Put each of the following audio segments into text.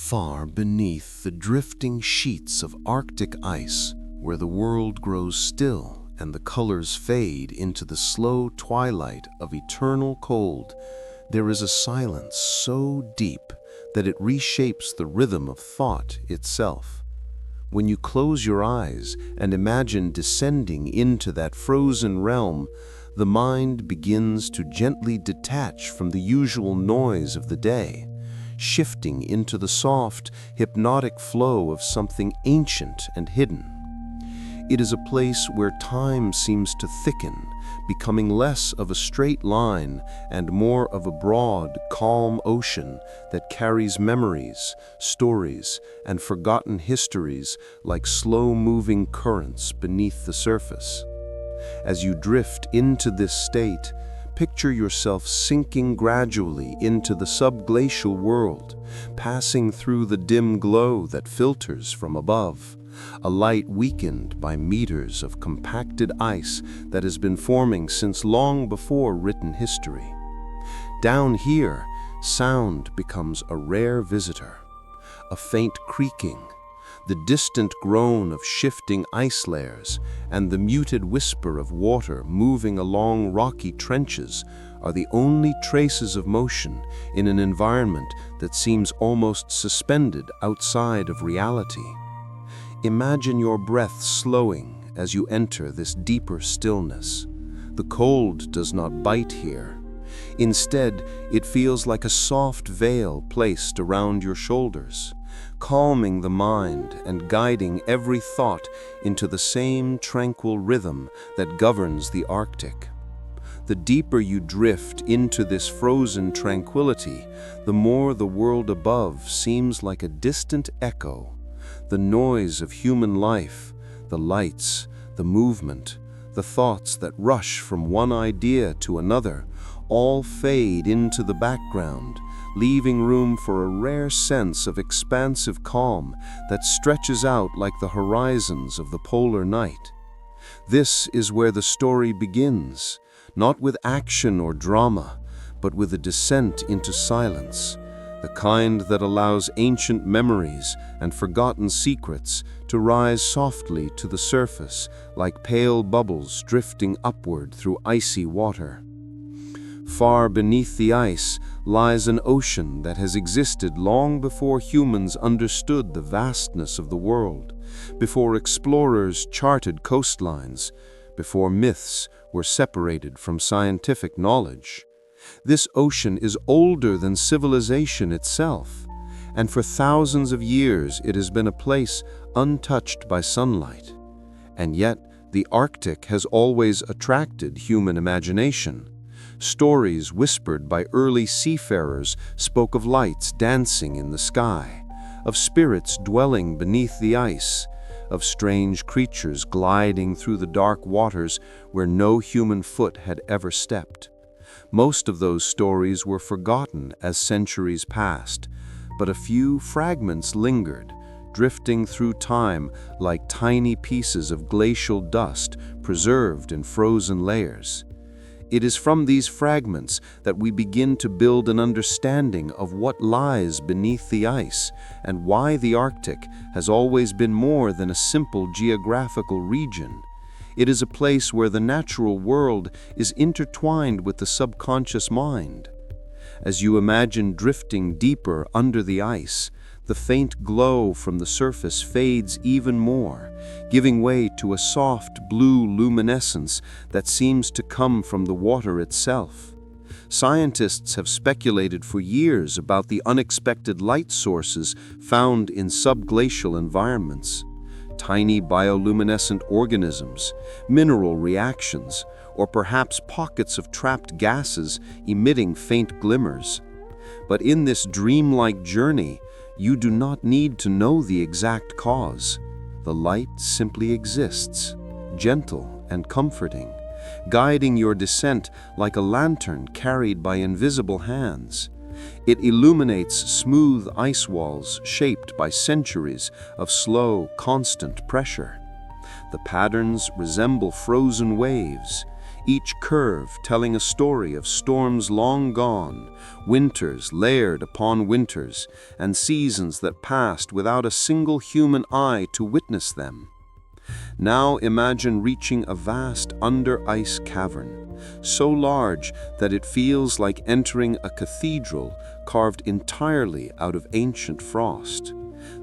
Far beneath the drifting sheets of Arctic ice, where the world grows still and the colors fade into the slow twilight of eternal cold, there is a silence so deep that it reshapes the rhythm of thought itself. When you close your eyes and imagine descending into that frozen realm, the mind begins to gently detach from the usual noise of the day, shifting into the soft, hypnotic flow of something ancient and hidden. It is a place where time seems to thicken, becoming less of a straight line and more of a broad, calm ocean that carries memories, stories, and forgotten histories like slow-moving currents beneath the surface. As you drift into this state, picture yourself sinking gradually into the subglacial world, passing through the dim glow that filters from above, a light weakened by meters of compacted ice that has been forming since long before written history. Down here, sound becomes a rare visitor, a faint creaking, the distant groan of shifting ice layers, and the muted whisper of water moving along rocky trenches are the only traces of motion in an environment that seems almost suspended outside of reality. Imagine your breath slowing as you enter this deeper stillness. The cold does not bite here. Instead, it feels like a soft veil placed around your shoulders, calming the mind and guiding every thought into the same tranquil rhythm that governs the Arctic. The deeper you drift into this frozen tranquility, the more the world above seems like a distant echo. The noise of human life, the lights, the movement, the thoughts that rush from one idea to another, all fade into the background, leaving room for a rare sense of expansive calm that stretches out like the horizons of the polar night. This is where the story begins, not with action or drama, but with a descent into silence, the kind that allows ancient memories and forgotten secrets to rise softly to the surface like pale bubbles drifting upward through icy water. Far beneath the ice lies an ocean that has existed long before humans understood the vastness of the world, before explorers charted coastlines, before myths were separated from scientific knowledge. This ocean is older than civilization itself, and for thousands of years it has been a place untouched by sunlight. And yet, the Arctic has always attracted human imagination. Stories whispered by early seafarers spoke of lights dancing in the sky, of spirits dwelling beneath the ice, of strange creatures gliding through the dark waters where no human foot had ever stepped. Most of those stories were forgotten as centuries passed, but a few fragments lingered, drifting through time like tiny pieces of glacial dust preserved in frozen layers. It is from these fragments that we begin to build an understanding of what lies beneath the ice and why the Arctic has always been more than a simple geographical region. It is a place where the natural world is intertwined with the subconscious mind. As you imagine drifting deeper under the ice, the faint glow from the surface fades even more, giving way to a soft blue luminescence that seems to come from the water itself. Scientists have speculated for years about the unexpected light sources found in subglacial environments. Tiny bioluminescent organisms, mineral reactions, or perhaps pockets of trapped gases emitting faint glimmers. But in this dreamlike journey, you do not need to know the exact cause. The light simply exists, gentle and comforting, guiding your descent like a lantern carried by invisible hands. It illuminates smooth ice walls shaped by centuries of slow, constant pressure. The patterns resemble frozen waves, each curve telling a story of storms long gone, winters layered upon winters, and seasons that passed without a single human eye to witness them. Now imagine reaching a vast under-ice cavern, so large that it feels like entering a cathedral carved entirely out of ancient frost.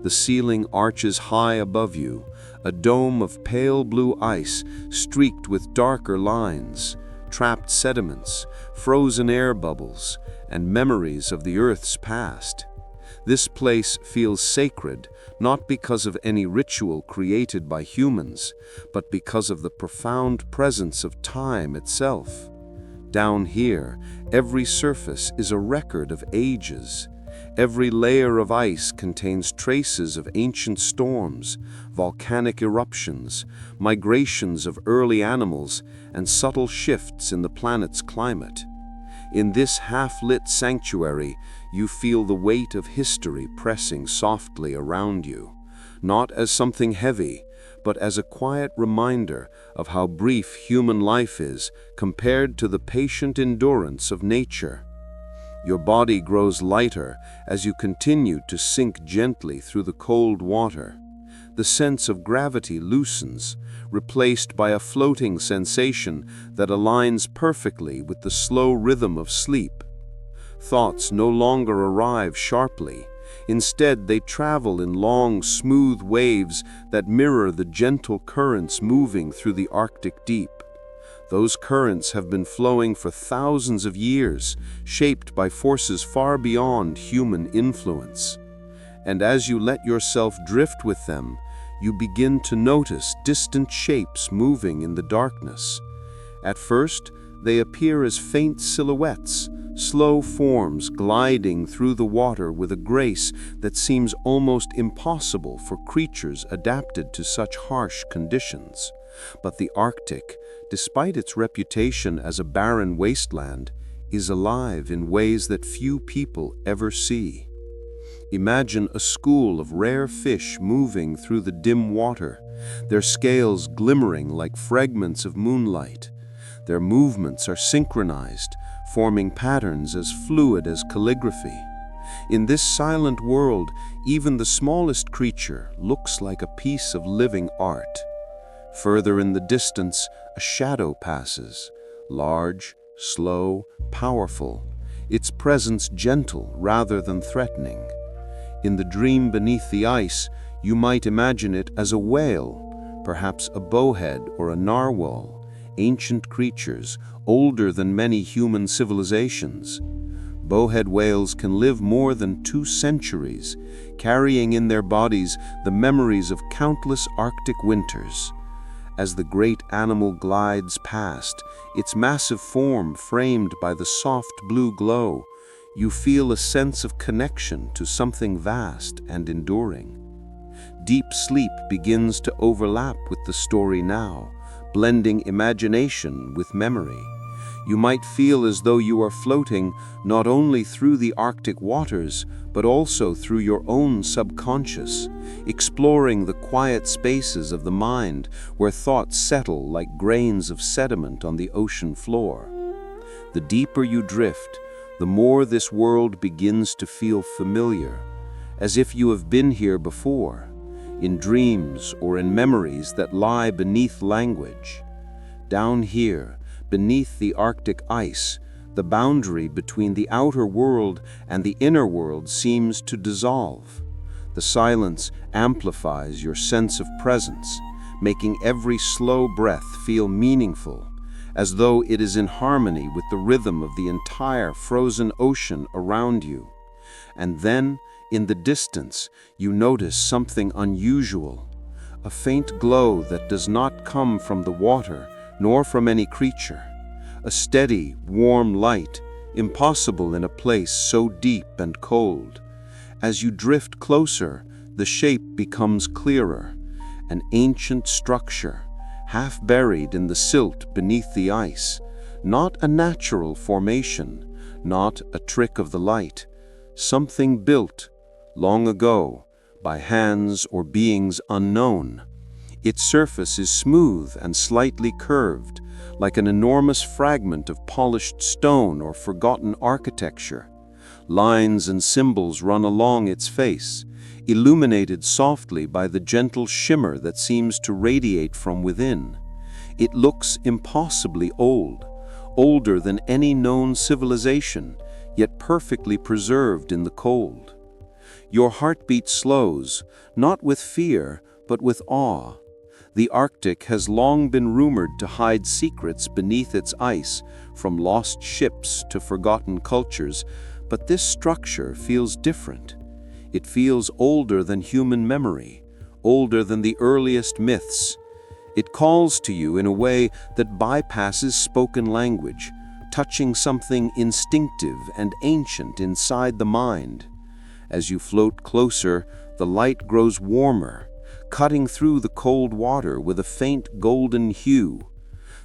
The ceiling arches high above you, a dome of pale blue ice streaked with darker lines, trapped sediments, frozen air bubbles, and memories of the Earth's past. This place feels sacred, not because of any ritual created by humans, but because of the profound presence of time itself. Down here, every surface is a record of ages. Every layer of ice contains traces of ancient storms, volcanic eruptions, migrations of early animals, and subtle shifts in the planet's climate. In this half-lit sanctuary, you feel the weight of history pressing softly around you, not as something heavy, but as a quiet reminder of how brief human life is compared to the patient endurance of nature. Your body grows lighter as you continue to sink gently through the cold water. The sense of gravity loosens, replaced by a floating sensation that aligns perfectly with the slow rhythm of sleep. Thoughts no longer arrive sharply. Instead, they travel in long, smooth waves that mirror the gentle currents moving through the Arctic deep. Those currents have been flowing for thousands of years, shaped by forces far beyond human influence. And as you let yourself drift with them, you begin to notice distant shapes moving in the darkness. At first, they appear as faint silhouettes, slow forms gliding through the water with a grace that seems almost impossible for creatures adapted to such harsh conditions. But the Arctic, despite its reputation as a barren wasteland, is alive in ways that few people ever see. Imagine a school of rare fish moving through the dim water, their scales glimmering like fragments of moonlight. Their movements are synchronized, forming patterns as fluid as calligraphy. In this silent world, even the smallest creature looks like a piece of living art. Further in the distance, a shadow passes, large, slow, powerful, its presence gentle rather than threatening. In the dream beneath the ice, you might imagine it as a whale, perhaps a bowhead or a narwhal, ancient creatures older than many human civilizations. Bowhead whales can live more than 2 centuries, carrying in their bodies the memories of countless Arctic winters. As the great animal glides past, its massive form framed by the soft blue glow, you feel a sense of connection to something vast and enduring. Deep sleep begins to overlap with the story now, blending imagination with memory. You might feel as though you are floating not only through the Arctic waters, but also through your own subconscious, exploring the quiet spaces of the mind where thoughts settle like grains of sediment on the ocean floor. The deeper you drift, the more this world begins to feel familiar, as if you have been here before, in dreams or in memories that lie beneath language. Down here, beneath the Arctic ice, the boundary between the outer world and the inner world seems to dissolve. The silence amplifies your sense of presence, making every slow breath feel meaningful, as though it is in harmony with the rhythm of the entire frozen ocean around you. And then, in the distance, you notice something unusual, a faint glow that does not come from the water nor from any creature, a steady, warm light, impossible in a place so deep and cold. As you drift closer, the shape becomes clearer, an ancient structure, half buried in the silt beneath the ice, not a natural formation, not a trick of the light, something built long ago by hands or beings unknown. Its surface is smooth and slightly curved, like an enormous fragment of polished stone or forgotten architecture. Lines and symbols run along its face, illuminated softly by the gentle shimmer that seems to radiate from within. It looks impossibly old, older than any known civilization, yet perfectly preserved in the cold. Your heartbeat slows, not with fear, but with awe. The Arctic has long been rumored to hide secrets beneath its ice, from lost ships to forgotten cultures, but this structure feels different. It feels older than human memory, older than the earliest myths. It calls to you in a way that bypasses spoken language, touching something instinctive and ancient inside the mind. As you float closer, the light grows warmer, cutting through the cold water with a faint golden hue.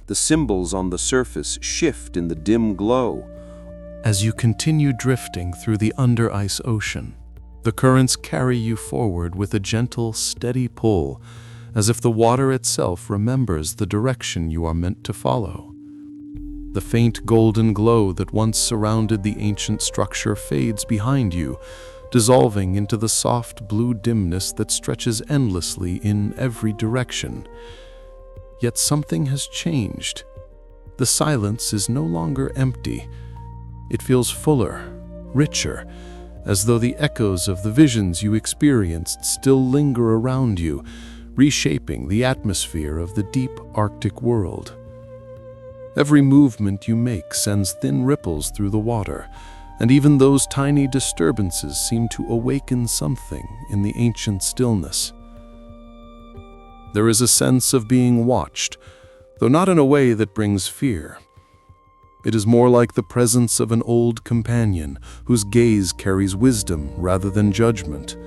The symbols on the surface shift in the dim glow. As you continue drifting through the under-ice ocean, the currents carry you forward with a gentle, steady pull, as if the water itself remembers the direction you are meant to follow. The faint golden glow that once surrounded the ancient structure fades behind you, dissolving into the soft blue dimness that stretches endlessly in every direction. Yet something has changed. The silence is no longer empty. It feels fuller, richer, as though the echoes of the visions you experienced still linger around you, reshaping the atmosphere of the deep Arctic world. Every movement you make sends thin ripples through the water, and even those tiny disturbances seem to awaken something in the ancient stillness. There is a sense of being watched, though not in a way that brings fear. It is more like the presence of an old companion whose gaze carries wisdom rather than judgment.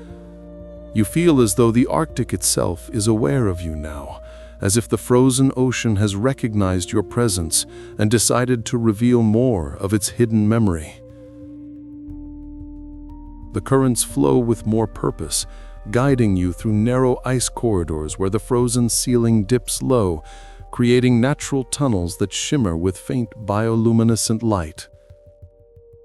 You feel as though the Arctic itself is aware of you now, as if the frozen ocean has recognized your presence and decided to reveal more of its hidden memory. The currents flow with more purpose, guiding you through narrow ice corridors where the frozen ceiling dips low, creating natural tunnels that shimmer with faint bioluminescent light.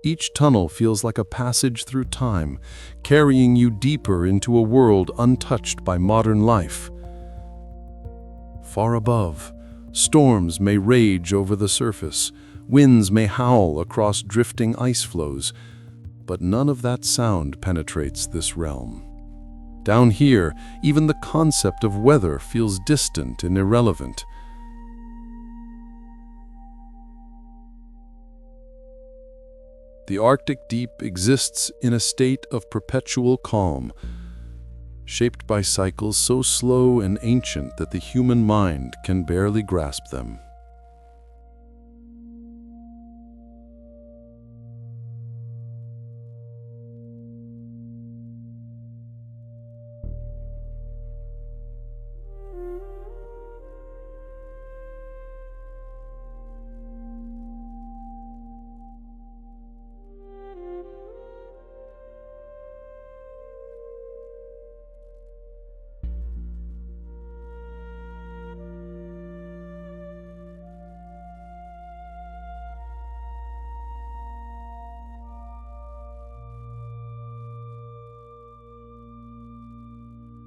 Each tunnel feels like a passage through time, carrying you deeper into a world untouched by modern life. Far above, storms may rage over the surface, winds may howl across drifting ice flows, but none of that sound penetrates this realm. Down here, even the concept of weather feels distant and irrelevant. The Arctic deep exists in a state of perpetual calm, shaped by cycles so slow and ancient that the human mind can barely grasp them.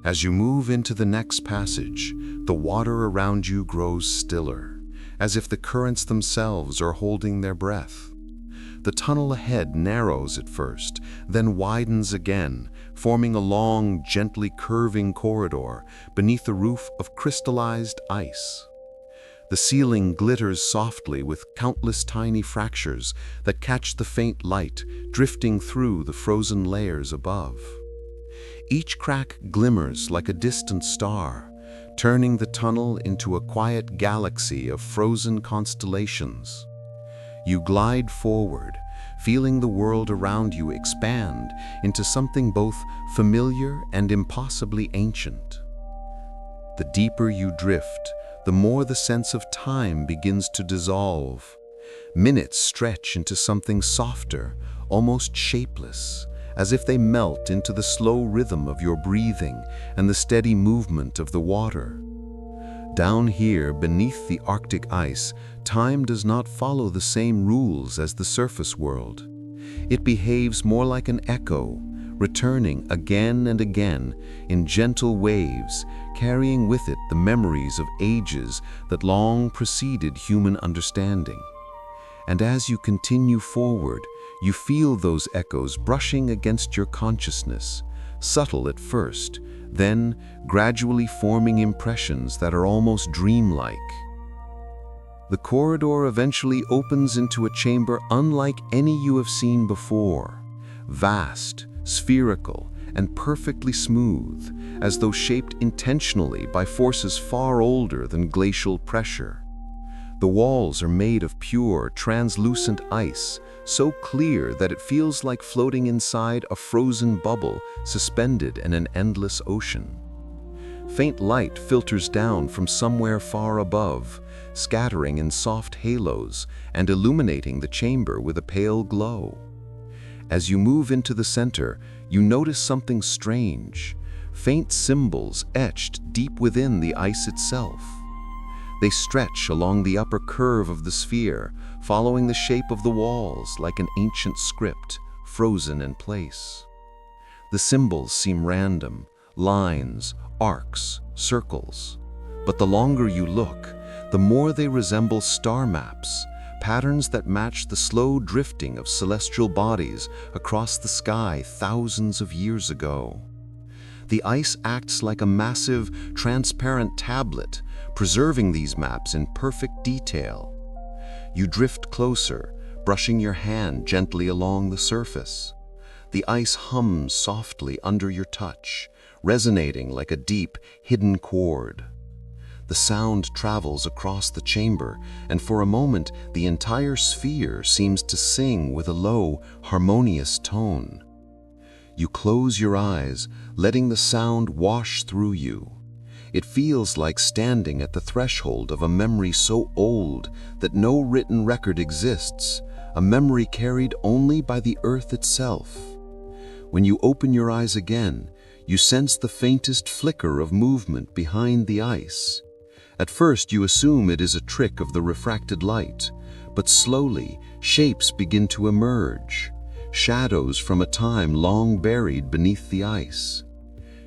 As you move into the next passage, the water around you grows stiller, as if the currents themselves are holding their breath. The tunnel ahead narrows at first, then widens again, forming a long, gently curving corridor beneath a roof of crystallized ice. The ceiling glitters softly with countless tiny fractures that catch the faint light drifting through the frozen layers above. Each crack glimmers like a distant star, turning the tunnel into a quiet galaxy of frozen constellations. You glide forward, feeling the world around you expand into something both familiar and impossibly ancient. The deeper you drift, the more the sense of time begins to dissolve. Minutes stretch into something softer, almost shapeless, as if they melt into the slow rhythm of your breathing and the steady movement of the water. Down here, beneath the Arctic ice, time does not follow the same rules as the surface world. It behaves more like an echo, returning again and again in gentle waves, carrying with it the memories of ages that long preceded human understanding. And as you continue forward, you feel those echoes brushing against your consciousness, subtle at first, then gradually forming impressions that are almost dreamlike. The corridor eventually opens into a chamber unlike any you have seen before, vast, spherical, and perfectly smooth, as though shaped intentionally by forces far older than glacial pressure. The walls are made of pure, translucent ice, so clear that it feels like floating inside a frozen bubble suspended in an endless ocean. Faint light filters down from somewhere far above, scattering in soft halos and illuminating the chamber with a pale glow. As you move into the center, you notice something strange, faint symbols etched deep within the ice itself. They stretch along the upper curve of the sphere, following the shape of the walls like an ancient script, frozen in place. The symbols seem random, lines, arcs, circles. But the longer you look, the more they resemble star maps, patterns that match the slow drifting of celestial bodies across the sky thousands of years ago. The ice acts like a massive, transparent tablet, preserving these maps in perfect detail. You drift closer, brushing your hand gently along the surface. The ice hums softly under your touch, resonating like a deep, hidden chord. The sound travels across the chamber, and for a moment the entire sphere seems to sing with a low, harmonious tone. You close your eyes, letting the sound wash through you. It feels like standing at the threshold of a memory so old that no written record exists, a memory carried only by the earth itself. When you open your eyes again, you sense the faintest flicker of movement behind the ice. At first you assume it is a trick of the refracted light, but slowly shapes begin to emerge, shadows from a time long buried beneath the ice.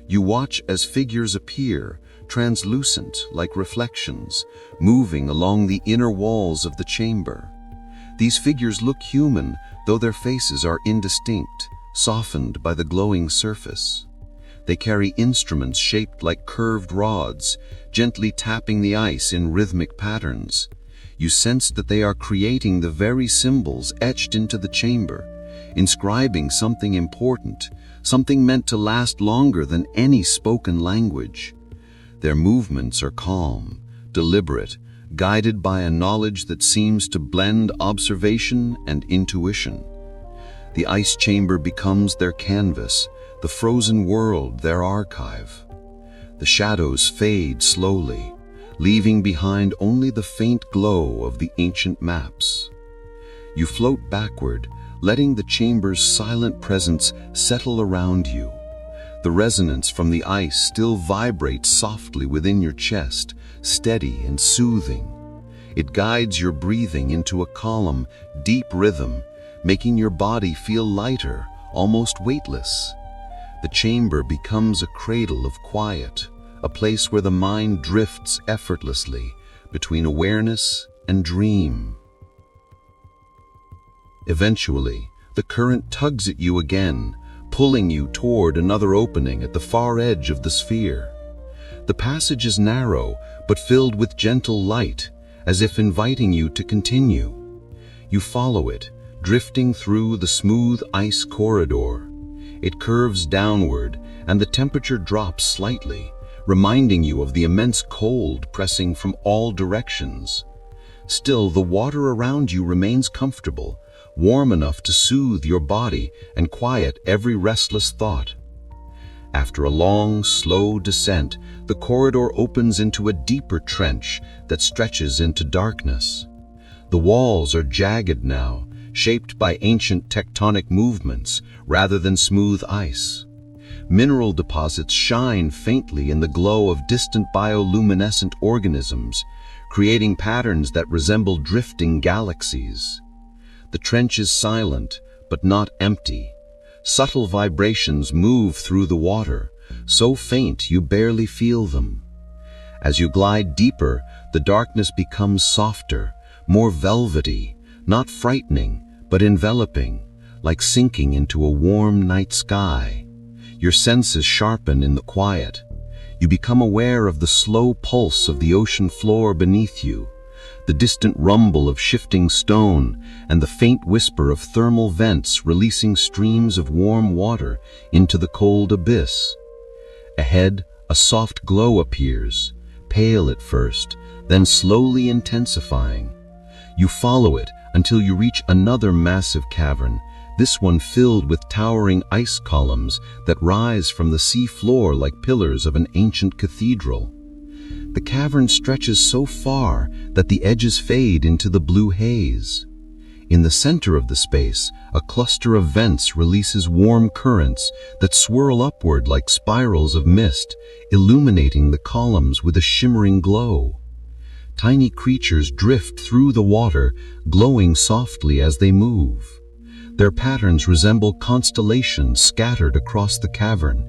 You watch as figures appear, translucent like reflections, moving along the inner walls of the chamber. These figures look human, though their faces are indistinct, softened by the glowing surface. They carry instruments shaped like curved rods, gently tapping the ice in rhythmic patterns. You sense that they are creating the very symbols etched into the chamber, inscribing something important, something meant to last longer than any spoken language. Their movements are calm, deliberate, guided by a knowledge that seems to blend observation and intuition. The ice chamber becomes their canvas, the frozen world their archive. The shadows fade slowly, leaving behind only the faint glow of the ancient maps. You float backward, letting the chamber's silent presence settle around you. The resonance from the ice still vibrates softly within your chest, steady and soothing. It guides your breathing into a calm, deep rhythm, making your body feel lighter, almost weightless. The chamber becomes a cradle of quiet, a place where the mind drifts effortlessly between awareness and dream. Eventually, the current tugs at you again, pulling you toward another opening at the far edge of the sphere. The passage is narrow, but filled with gentle light, as if inviting you to continue. You follow it, drifting through the smooth ice corridor. It curves downward, and the temperature drops slightly, reminding you of the immense cold pressing from all directions. Still, the water around you remains comfortable, warm enough to soothe your body and quiet every restless thought. After a long, slow descent, the corridor opens into a deeper trench that stretches into darkness. The walls are jagged now, shaped by ancient tectonic movements rather than smooth ice. Mineral deposits shine faintly in the glow of distant bioluminescent organisms, creating patterns that resemble drifting galaxies. The trench is silent, but not empty. Subtle vibrations move through the water, so faint you barely feel them. As you glide deeper, the darkness becomes softer, more velvety, not frightening, but enveloping, like sinking into a warm night sky. Your senses sharpen in the quiet. You become aware of the slow pulse of the ocean floor beneath you, the distant rumble of shifting stone, and the faint whisper of thermal vents releasing streams of warm water into the cold abyss. Ahead, a soft glow appears, pale at first, then slowly intensifying. You follow it until you reach another massive cavern, this one filled with towering ice columns that rise from the sea floor like pillars of an ancient cathedral. The cavern stretches so far that the edges fade into the blue haze. In the center of the space, a cluster of vents releases warm currents that swirl upward like spirals of mist, illuminating the columns with a shimmering glow. Tiny creatures drift through the water, glowing softly as they move. Their patterns resemble constellations scattered across the cavern,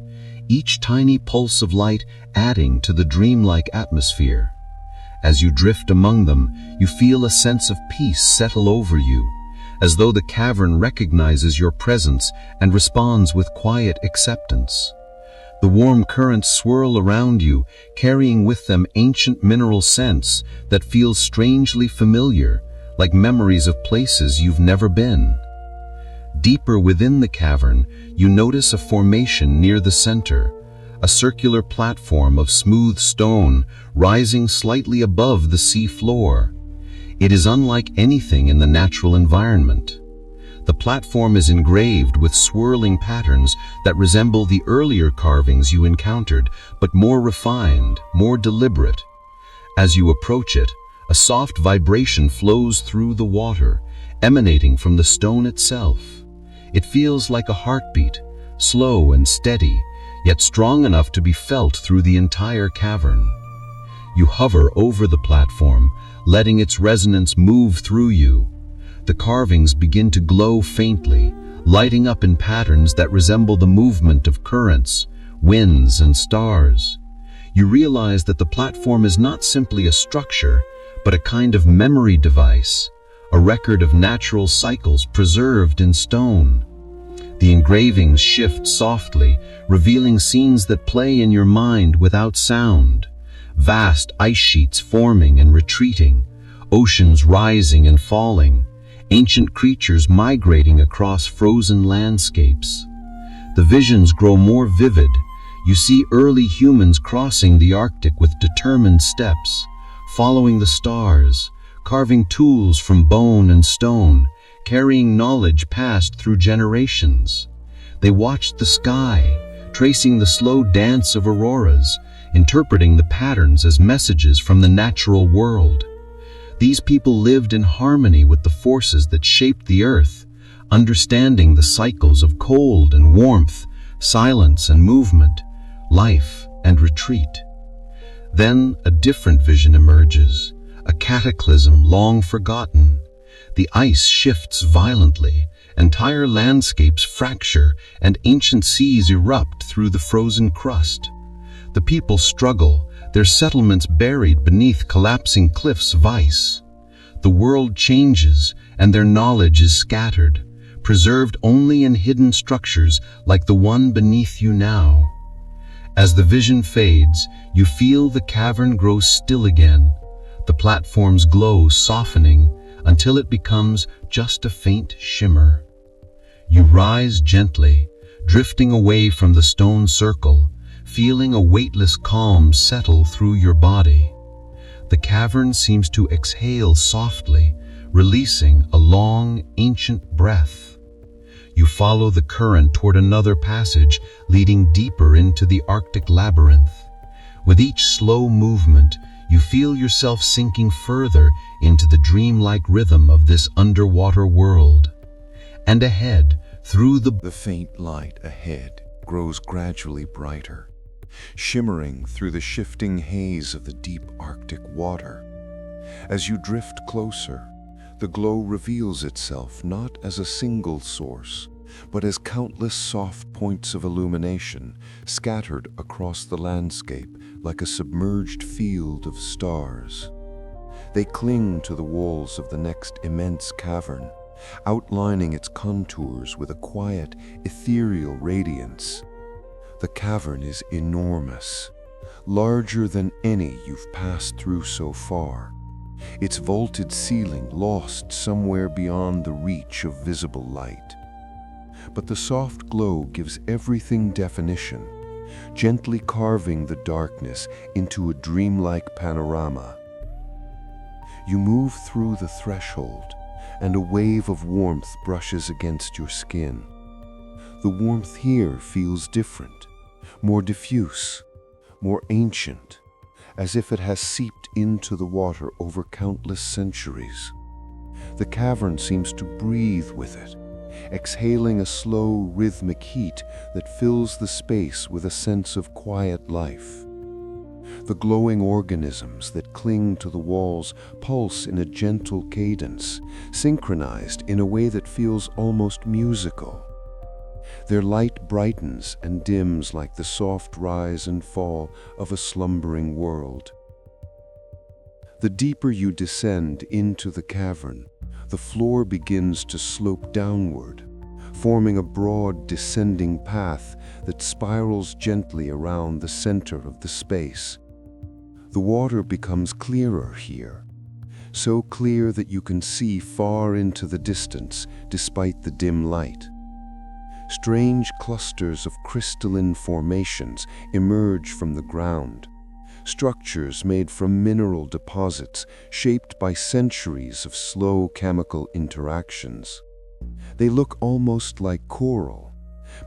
each tiny pulse of light adding to the dreamlike atmosphere. As you drift among them, you feel a sense of peace settle over you, as though the cavern recognizes your presence and responds with quiet acceptance. The warm currents swirl around you, carrying with them ancient mineral scents that feel strangely familiar, like memories of places you've never been. Deeper within the cavern, you notice a formation near the center, a circular platform of smooth stone rising slightly above the sea floor. It is unlike anything in the natural environment. The platform is engraved with swirling patterns that resemble the earlier carvings you encountered, but more refined, more deliberate. As you approach it, a soft vibration flows through the water, emanating from the stone itself. It feels like a heartbeat, slow and steady, yet strong enough to be felt through the entire cavern. You hover over the platform, letting its resonance move through you. The carvings begin to glow faintly, lighting up in patterns that resemble the movement of currents, winds, and stars. You realize that the platform is not simply a structure, but a kind of memory device, a record of natural cycles preserved in stone. The engravings shift softly, revealing scenes that play in your mind without sound. Vast ice sheets forming and retreating, oceans rising and falling, ancient creatures migrating across frozen landscapes. The visions grow more vivid. You see early humans crossing the Arctic with determined steps, following the stars, carving tools from bone and stone, carrying knowledge passed through generations. They watched the sky, tracing the slow dance of auroras, interpreting the patterns as messages from the natural world. These people lived in harmony with the forces that shaped the earth, understanding the cycles of cold and warmth, silence and movement, life and retreat. Then a different vision emerges, a cataclysm long forgotten. The ice shifts violently, entire landscapes fracture, and ancient seas erupt through the frozen crust. The people struggle, their settlements buried beneath collapsing cliffs of ice. The world changes, and their knowledge is scattered, preserved only in hidden structures like the one beneath you now. As the vision fades, you feel the cavern grow still again, the platform's glow softening until it becomes just a faint shimmer. You rise gently, drifting away from the stone circle, feeling a weightless calm settle through your body. The cavern seems to exhale softly, releasing a long, ancient breath. You follow the current toward another passage, leading deeper into the Arctic labyrinth. With each slow movement, you feel yourself sinking further into the dreamlike rhythm of this underwater world. And ahead, through the faint light ahead grows gradually brighter, shimmering through the shifting haze of the deep Arctic water. As you drift closer, the glow reveals itself not as a single source, but as countless soft points of illumination scattered across the landscape like a submerged field of stars. They cling to the walls of the next immense cavern, outlining its contours with a quiet, ethereal radiance. The cavern is enormous, larger than any you've passed through so far, its vaulted ceiling lost somewhere beyond the reach of visible light. But the soft glow gives everything definition, gently carving the darkness into a dreamlike panorama. You move through the threshold, and a wave of warmth brushes against your skin. The warmth here feels different, more diffuse, more ancient, as if it has seeped into the water over countless centuries. The cavern seems to breathe with it, exhaling a slow, rhythmic heat that fills the space with a sense of quiet life. The glowing organisms that cling to the walls pulse in a gentle cadence, synchronized in a way that feels almost musical. Their light brightens and dims like the soft rise and fall of a slumbering world. The deeper you descend into the cavern, the floor begins to slope downward, forming a broad descending path that spirals gently around the center of the space. The water becomes clearer here, so clear that you can see far into the distance despite the dim light. Strange clusters of crystalline formations emerge from the ground, structures made from mineral deposits shaped by centuries of slow chemical interactions. They look almost like coral,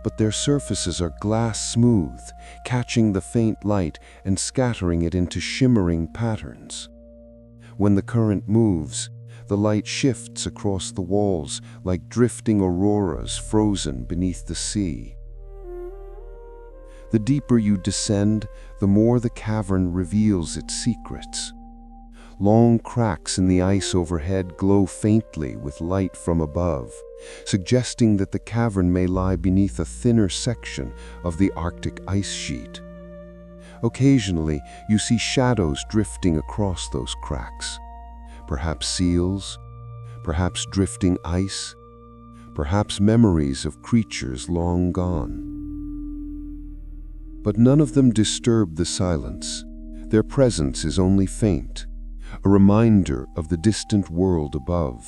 but their surfaces are glass smooth, catching the faint light and scattering it into shimmering patterns. When the current moves, the light shifts across the walls like drifting auroras frozen beneath the sea. The deeper you descend, the more the cavern reveals its secrets. Long cracks in the ice overhead glow faintly with light from above, suggesting that the cavern may lie beneath a thinner section of the Arctic ice sheet. Occasionally, you see shadows drifting across those cracks. Perhaps seals, perhaps drifting ice, perhaps memories of creatures long gone. But none of them disturb the silence. Their presence is only faint, a reminder of the distant world above.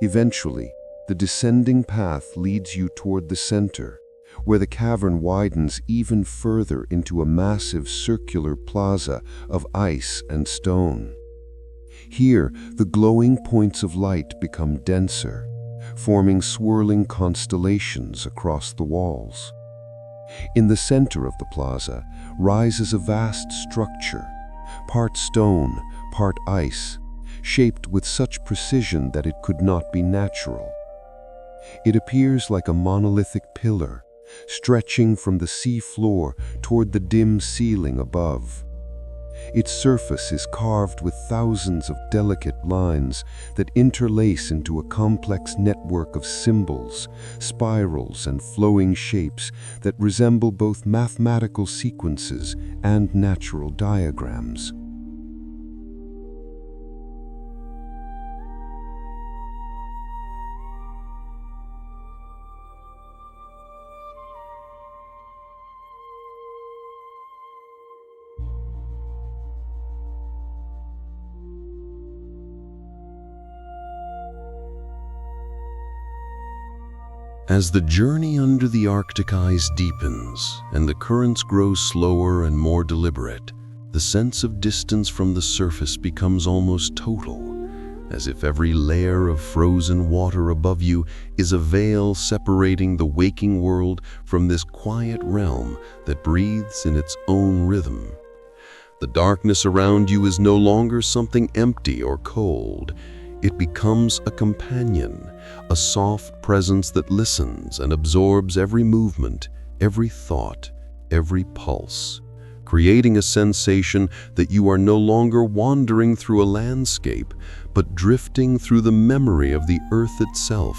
Eventually, the descending path leads you toward the center, where the cavern widens even further into a massive circular plaza of ice and stone. Here, the glowing points of light become denser, forming swirling constellations across the walls. In the center of the plaza rises a vast structure, part stone, part ice, shaped with such precision that it could not be natural. It appears like a monolithic pillar, stretching from the sea floor toward the dim ceiling above. Its surface is carved with thousands of delicate lines that interlace into a complex network of symbols, spirals, and flowing shapes that resemble both mathematical sequences and natural diagrams. As the journey under the Arctic ice deepens and the currents grow slower and more deliberate, the sense of distance from the surface becomes almost total, as if every layer of frozen water above you is a veil separating the waking world from this quiet realm that breathes in its own rhythm. The darkness around you is no longer something empty or cold. it becomes a companion, a soft presence that listens and absorbs every movement, every thought, every pulse, creating a sensation that you are no longer wandering through a landscape, but drifting through the memory of the earth itself.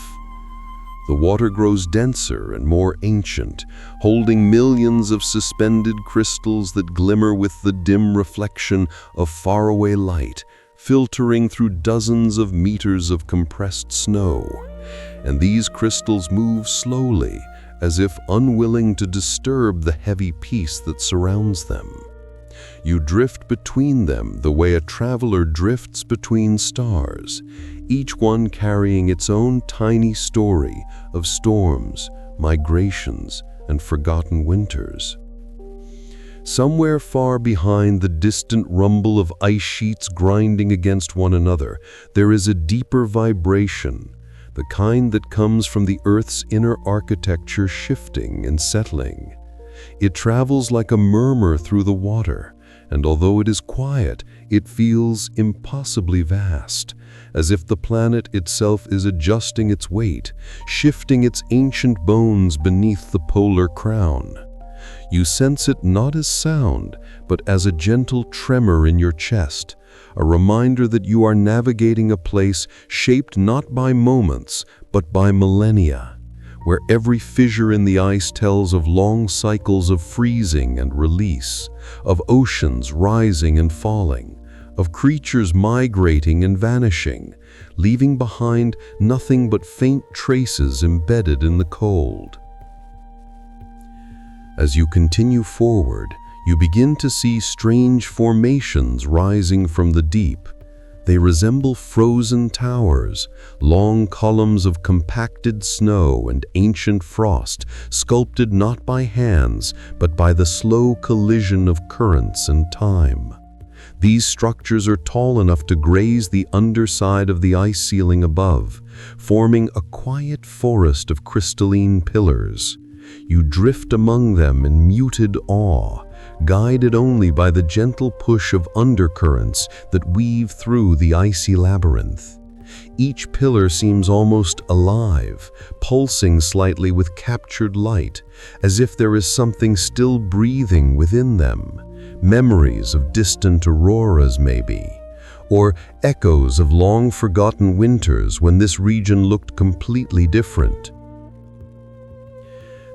The water grows denser and more ancient, holding millions of suspended crystals that glimmer with the dim reflection of faraway light, filtering through dozens of meters of compressed snow. And these crystals move slowly, as if unwilling to disturb the heavy peace that surrounds them. You drift between them the way a traveler drifts between stars, each one carrying its own tiny story of storms, migrations, and forgotten winters. Somewhere far behind the distant rumble of ice sheets grinding against one another, there is a deeper vibration, the kind that comes from the Earth's inner architecture shifting and settling. It travels like a murmur through the water, and although it is quiet, it feels impossibly vast, as if the planet itself is adjusting its weight, shifting its ancient bones beneath the polar crown. You sense it not as sound, but as a gentle tremor in your chest, a reminder that you are navigating a place shaped not by moments, but by millennia, where every fissure in the ice tells of long cycles of freezing and release, of oceans rising and falling, of creatures migrating and vanishing, leaving behind nothing but faint traces embedded in the cold. As you continue forward, you begin to see strange formations rising from the deep. They resemble frozen towers, long columns of compacted snow and ancient frost, sculpted not by hands, but by the slow collision of currents and time. These structures are tall enough to graze the underside of the ice ceiling above, forming a quiet forest of crystalline pillars. You drift among them in muted awe, guided only by the gentle push of undercurrents that weave through the icy labyrinth. Each pillar seems almost alive, pulsing slightly with captured light, as if there is something still breathing within them. Memories of distant auroras, maybe, or echoes of long-forgotten winters when this region looked completely different.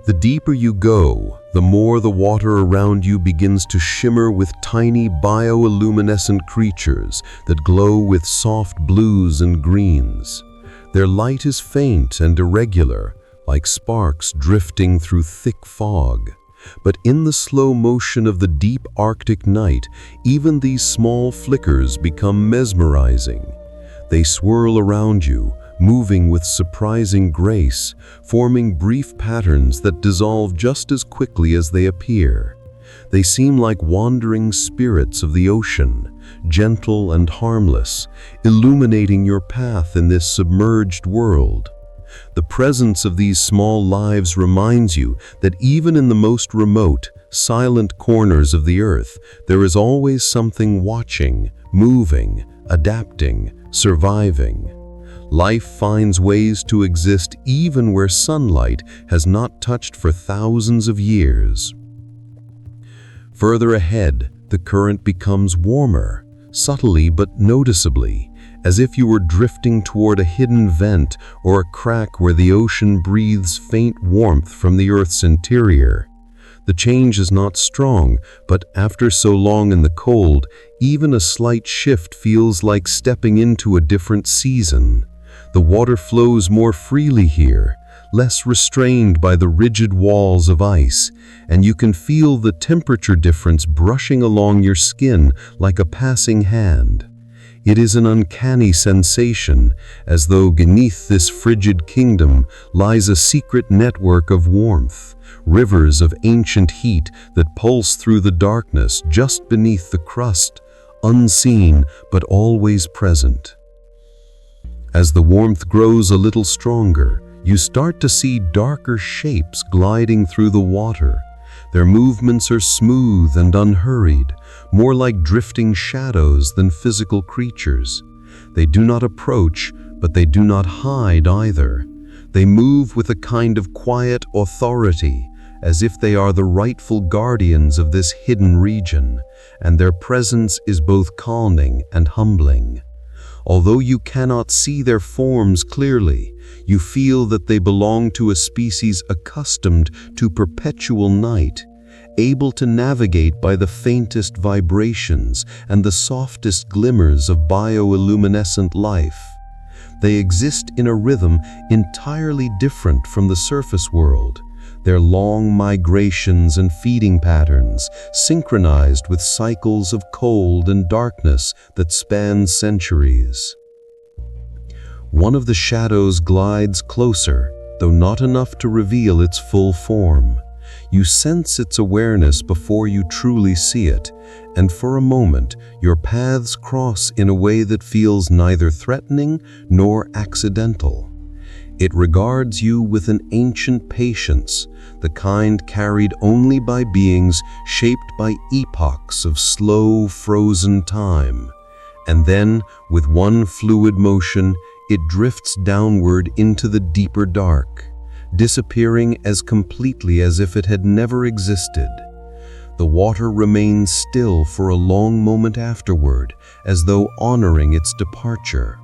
The deeper you go, the more the water around you begins to shimmer with tiny bioluminescent creatures that glow with soft blues and greens. Their light is faint and irregular, like sparks drifting through thick fog. But in the slow motion of the deep Arctic night, even these small flickers become mesmerizing. They swirl around you, moving with surprising grace, forming brief patterns that dissolve just as quickly as they appear. They seem like wandering spirits of the ocean, gentle and harmless, illuminating your path in this submerged world. The presence of these small lives reminds you that even in the most remote, silent corners of the earth, there is always something watching, moving, adapting, surviving. Life finds ways to exist even where sunlight has not touched for thousands of years. Further ahead, the current becomes warmer, subtly but noticeably, as if you were drifting toward a hidden vent or a crack where the ocean breathes faint warmth from the Earth's interior. The change is not strong, but after so long in the cold, even a slight shift feels like stepping into a different season. The water flows more freely here, less restrained by the rigid walls of ice, and you can feel the temperature difference brushing along your skin like a passing hand. It is an uncanny sensation, as though beneath this frigid kingdom lies a secret network of warmth, rivers of ancient heat that pulse through the darkness just beneath the crust, unseen but always present. As the warmth grows a little stronger, you start to see darker shapes gliding through the water. Their movements are smooth and unhurried, more like drifting shadows than physical creatures. They do not approach, but they do not hide either. They move with a kind of quiet authority, as if they are the rightful guardians of this hidden region, and their presence is both calming and humbling. Although you cannot see their forms clearly, you feel that they belong to a species accustomed to perpetual night, able to navigate by the faintest vibrations and the softest glimmers of bioluminescent life. They exist in a rhythm entirely different from the surface world, their long migrations and feeding patterns synchronized with cycles of cold and darkness that span centuries. One of the shadows glides closer, though not enough to reveal its full form. You sense its awareness before you truly see it, and for a moment your paths cross in a way that feels neither threatening nor accidental. It regards you with an ancient patience, the kind carried only by beings shaped by epochs of slow, frozen time. And then, with one fluid motion, it drifts downward into the deeper dark, disappearing as completely as if it had never existed. The water remains still for a long moment afterward, as though honoring its departure.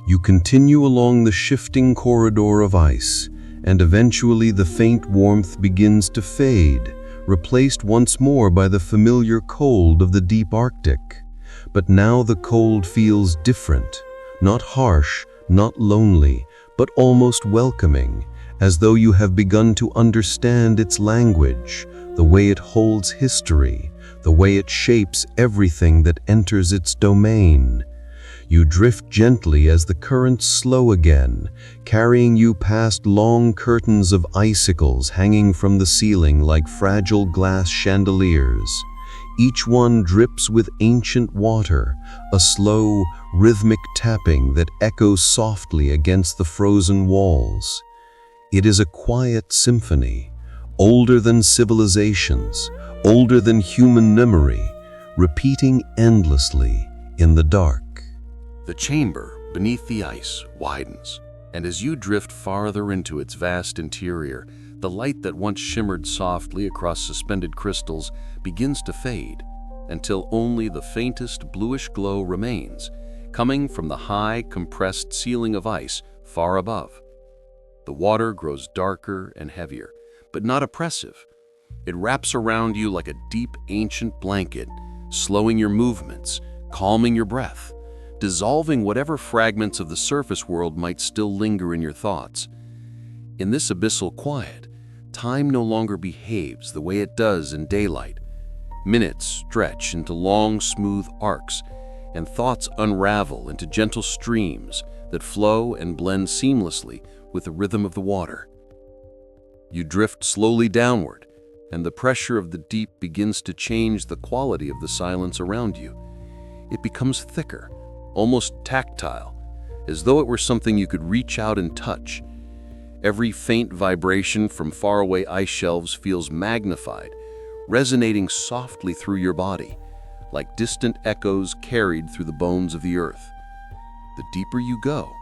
You continue along the shifting corridor of ice, and eventually the faint warmth begins to fade, replaced once more by the familiar cold of the deep Arctic. But now the cold feels different, not harsh, not lonely, but almost welcoming, as though you have begun to understand its language, the way it holds history, the way it shapes everything that enters its domain. You drift gently as the currents slow again, carrying you past long curtains of icicles hanging from the ceiling like fragile glass chandeliers. Each one drips with ancient water, a slow, rhythmic tapping that echoes softly against the frozen walls. It is a quiet symphony, older than civilizations, older than human memory, repeating endlessly in the dark. The chamber beneath the ice widens, and as you drift farther into its vast interior, the light that once shimmered softly across suspended crystals begins to fade, until only the faintest bluish glow remains, coming from the high, compressed ceiling of ice far above. The water grows darker and heavier, but not oppressive. It wraps around you like a deep, ancient blanket, slowing your movements, calming your breath, dissolving whatever fragments of the surface world might still linger in your thoughts. In this abyssal quiet, time no longer behaves the way it does in daylight. Minutes stretch into long, smooth arcs, and thoughts unravel into gentle streams that flow and blend seamlessly with the rhythm of the water. You drift slowly downward, and the pressure of the deep begins to change the quality of the silence around you. It becomes thicker, almost tactile, as though it were something you could reach out and touch. Every faint vibration from faraway ice shelves feels magnified, resonating softly through your body, like distant echoes carried through the bones of the earth. The deeper you go,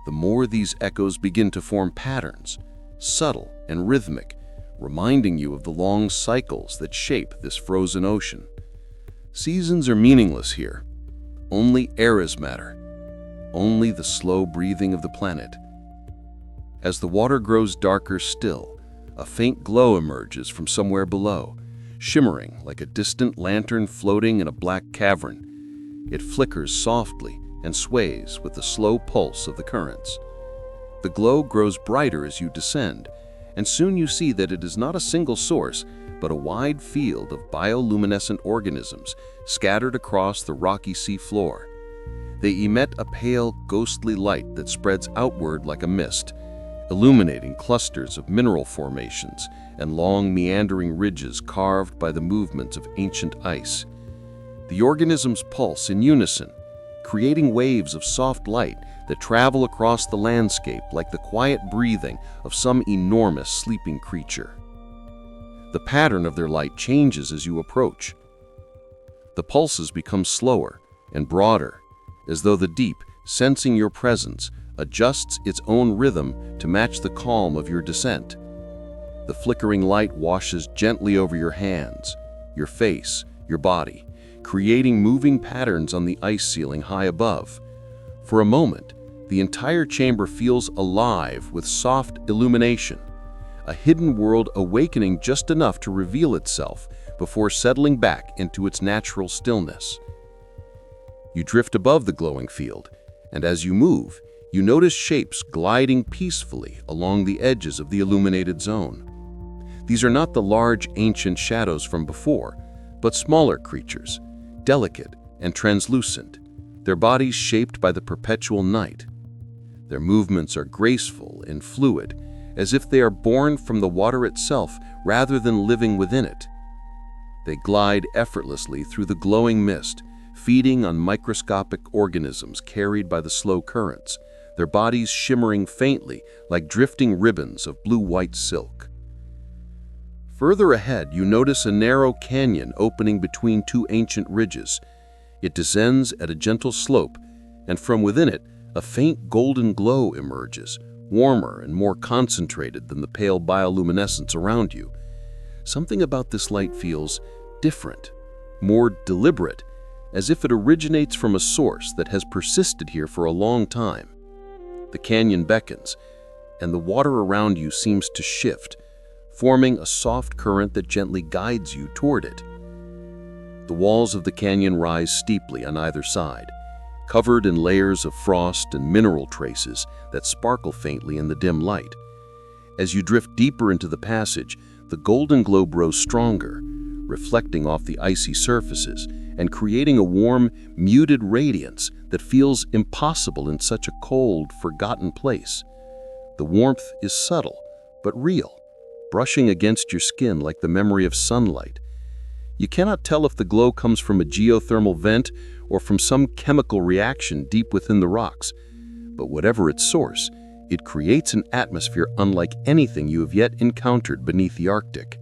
the more these echoes begin to form patterns, subtle and rhythmic, reminding you of the long cycles that shape this frozen ocean. Seasons are meaningless here. Only eras matter, only the slow breathing of the planet. As the water grows darker still, a faint glow emerges from somewhere below, shimmering like a distant lantern floating in a black cavern. It flickers softly and sways with the slow pulse of the currents. The glow grows brighter as you descend, and soon you see that it is not a single source, but a wide field of bioluminescent organisms scattered across the rocky sea floor. They emit a pale, ghostly light that spreads outward like a mist, illuminating clusters of mineral formations and long meandering ridges carved by the movements of ancient ice. The organisms pulse in unison, creating waves of soft light that travel across the landscape like the quiet breathing of some enormous sleeping creature. The pattern of their light changes as you approach. The pulses become slower and broader, as though the deep, sensing your presence, adjusts its own rhythm to match the calm of your descent. The flickering light washes gently over your hands, your face, your body, creating moving patterns on the ice ceiling high above. For a moment, the entire chamber feels alive with soft illumination, a hidden world awakening just enough to reveal itself before settling back into its natural stillness. You drift above the glowing field, and as you move, you notice shapes gliding peacefully along the edges of the illuminated zone. These are not the large, ancient shadows from before, but smaller creatures, delicate and translucent, their bodies shaped by the perpetual night. Their movements are graceful and fluid, as if they are born from the water itself rather than living within it. They glide effortlessly through the glowing mist, feeding on microscopic organisms carried by the slow currents, their bodies shimmering faintly like drifting ribbons of blue-white silk. Further ahead, you notice a narrow canyon opening between two ancient ridges. It descends at a gentle slope, and from within it, a faint golden glow emerges, warmer and more concentrated than the pale bioluminescence around you. Something about this light feels different, more deliberate, as if it originates from a source that has persisted here for a long time. The canyon beckons, and the water around you seems to shift, forming a soft current that gently guides you toward it. The walls of the canyon rise steeply on either side, covered in layers of frost and mineral traces that sparkle faintly in the dim light. As you drift deeper into the passage, the golden glow grows stronger, reflecting off the icy surfaces and creating a warm, muted radiance that feels impossible in such a cold, forgotten place. The warmth is subtle, but real, brushing against your skin like the memory of sunlight. You cannot tell if the glow comes from a geothermal vent or from some chemical reaction deep within the rocks, but whatever its source, it creates an atmosphere unlike anything you have yet encountered beneath the Arctic.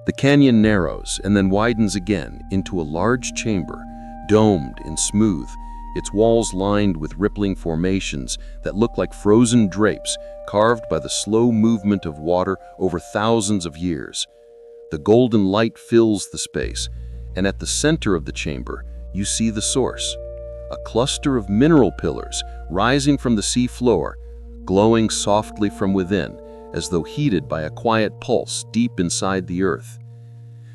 The canyon narrows and then widens again into a large chamber, domed and smooth, its walls lined with rippling formations that look like frozen drapes carved by the slow movement of water over thousands of years. The golden light fills the space, and at the center of the chamber, you see the source, a cluster of mineral pillars rising from the sea floor, glowing softly from within, as though heated by a quiet pulse deep inside the earth.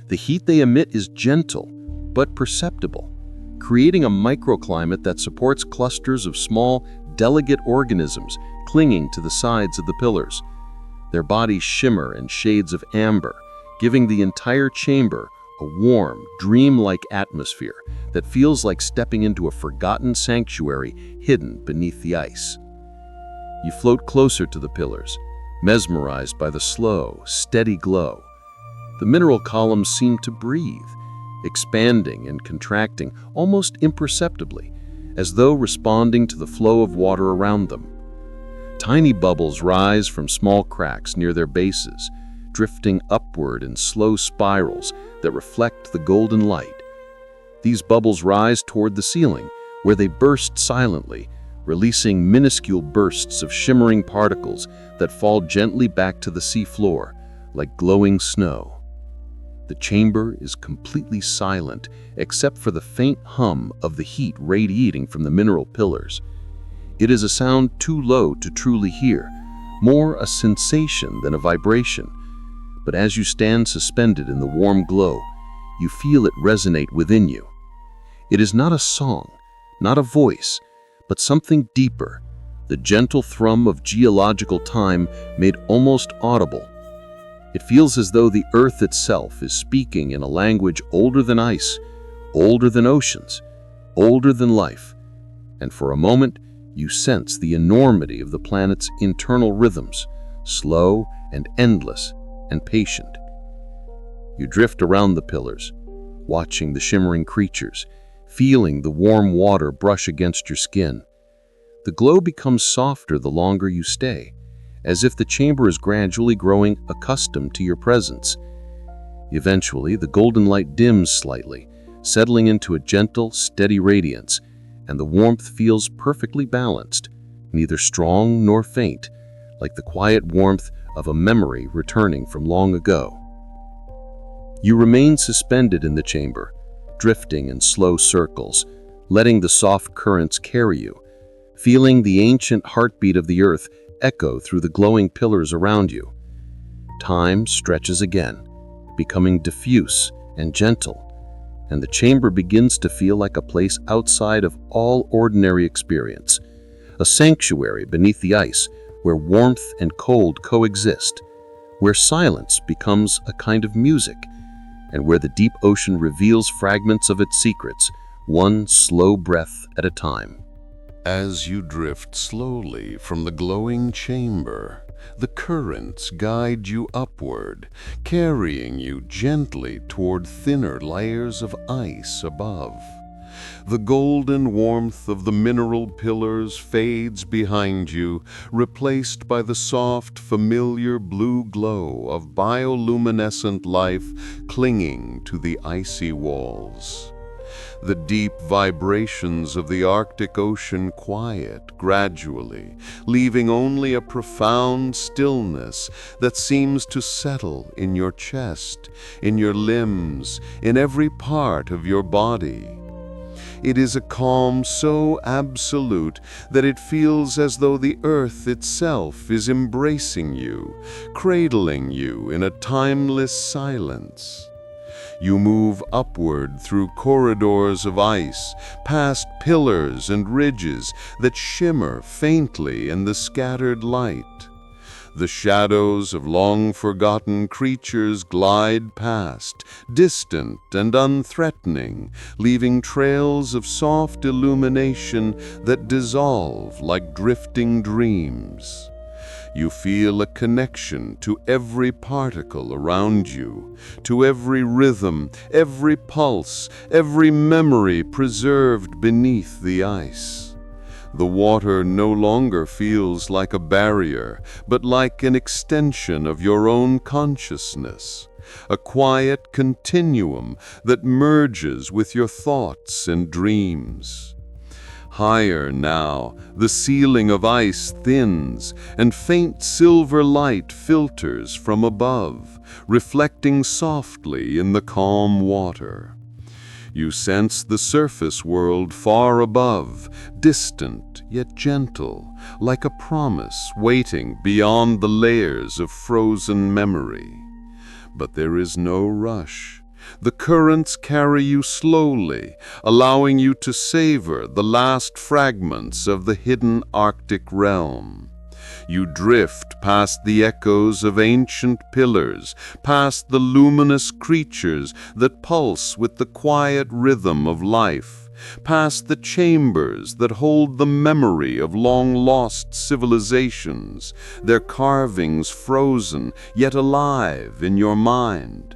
The heat they emit is gentle, but perceptible, creating a microclimate that supports clusters of small, delicate organisms clinging to the sides of the pillars. Their bodies shimmer in shades of amber, giving the entire chamber a warm, dreamlike atmosphere that feels like stepping into a forgotten sanctuary hidden beneath the ice. You float closer to the pillars, mesmerized by the slow, steady glow. The mineral columns seem to breathe, expanding and contracting almost imperceptibly, as though responding to the flow of water around them. Tiny bubbles rise from small cracks near their bases, drifting upward in slow spirals that reflect the golden light. These bubbles rise toward the ceiling, where they burst silently, releasing minuscule bursts of shimmering particles that fall gently back to the sea floor, like glowing snow. The chamber is completely silent, except for the faint hum of the heat radiating from the mineral pillars. It is a sound too low to truly hear, more a sensation than a vibration. But as you stand suspended in the warm glow, you feel it resonate within you. It is not a song, not a voice, but something deeper, the gentle thrum of geological time made almost audible. It feels as though the earth itself is speaking in a language older than ice, older than oceans, older than life. And for a moment, you sense the enormity of the planet's internal rhythms, slow and endless and patient. You drift around the pillars, watching the shimmering creatures, feeling the warm water brush against your skin. The glow becomes softer the longer you stay, as if the chamber is gradually growing accustomed to your presence. Eventually, the golden light dims slightly, settling into a gentle, steady radiance, and the warmth feels perfectly balanced, neither strong nor faint, like the quiet warmth of a memory returning from long ago. You remain suspended in the chamber, drifting in slow circles, letting the soft currents carry you, feeling the ancient heartbeat of the earth echo through the glowing pillars around you. Time stretches again, becoming diffuse and gentle, and the chamber begins to feel like a place outside of all ordinary experience, a sanctuary beneath the ice where warmth and cold coexist, where silence becomes a kind of music, and where the deep ocean reveals fragments of its secrets, one slow breath at a time. As you drift slowly from the glowing chamber, the currents guide you upward, carrying you gently toward thinner layers of ice above. The golden warmth of the mineral pillars fades behind you, replaced by the soft, familiar blue glow of bioluminescent life clinging to the icy walls. The deep vibrations of the Arctic Ocean quiet gradually, leaving only a profound stillness that seems to settle in your chest, in your limbs, in every part of your body. It is a calm so absolute that it feels as though the earth itself is embracing you, cradling you in a timeless silence. You move upward through corridors of ice, past pillars and ridges that shimmer faintly in the scattered light. The shadows of long-forgotten creatures glide past, distant and unthreatening, leaving trails of soft illumination that dissolve like drifting dreams. You feel a connection to every particle around you, to every rhythm, every pulse, every memory preserved beneath the ice. The water no longer feels like a barrier, but like an extension of your own consciousness, a quiet continuum that merges with your thoughts and dreams. Higher now, the ceiling of ice thins, and faint silver light filters from above, reflecting softly in the calm water. You sense the surface world far above, distant yet gentle, like a promise waiting beyond the layers of frozen memory. But there is no rush. The currents carry you slowly, allowing you to savor the last fragments of the hidden Arctic realm. You drift past the echoes of ancient pillars, past the luminous creatures that pulse with the quiet rhythm of life, past the chambers that hold the memory of long-lost civilizations, their carvings frozen yet alive in your mind.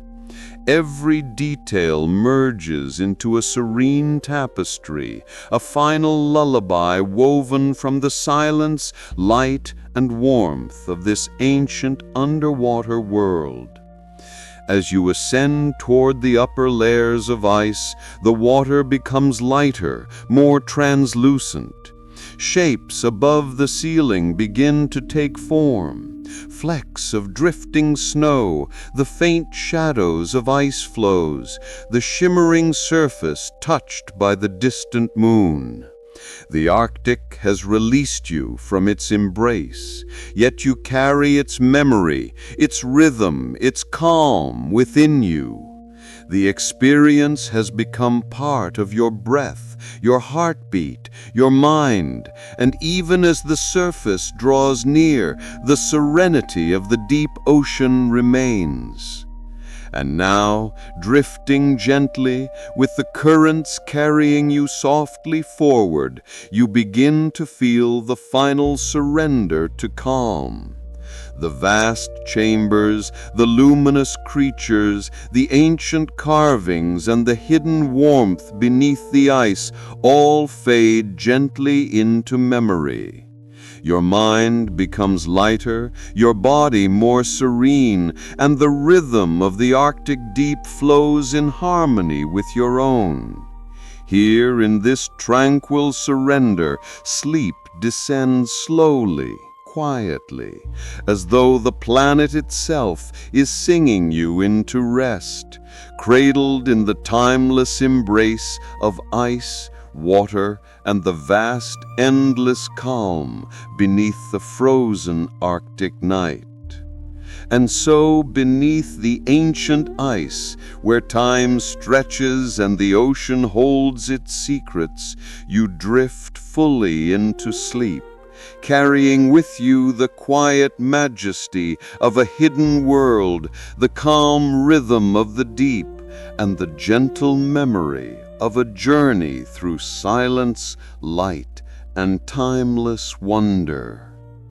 Every detail merges into a serene tapestry, a final lullaby woven from the silence, light, and warmth of this ancient underwater world. As you ascend toward the upper layers of ice, the water becomes lighter, more translucent. Shapes above the ceiling begin to take form. Flecks of drifting snow, the faint shadows of ice floes, the shimmering surface touched by the distant moon. The Arctic has released you from its embrace, yet you carry its memory, its rhythm, its calm within you. The experience has become part of your breath, your heartbeat, your mind, and even as the surface draws near, the serenity of the deep ocean remains. And now, drifting gently, with the currents carrying you softly forward, you begin to feel the final surrender to calm. The vast chambers, the luminous creatures, the ancient carvings, and the hidden warmth beneath the ice all fade gently into memory. Your mind becomes lighter, your body more serene, and the rhythm of the Arctic deep flows in harmony with your own. Here in this tranquil surrender, sleep descends slowly, quietly, as though the planet itself is singing you into rest, cradled in the timeless embrace of ice, water, and the vast, endless calm beneath the frozen Arctic night. And so, beneath the ancient ice, where time stretches and the ocean holds its secrets, you drift fully into sleep, carrying with you the quiet majesty of a hidden world, the calm rhythm of the deep, and the gentle memory of a journey through silence, light, and timeless wonder.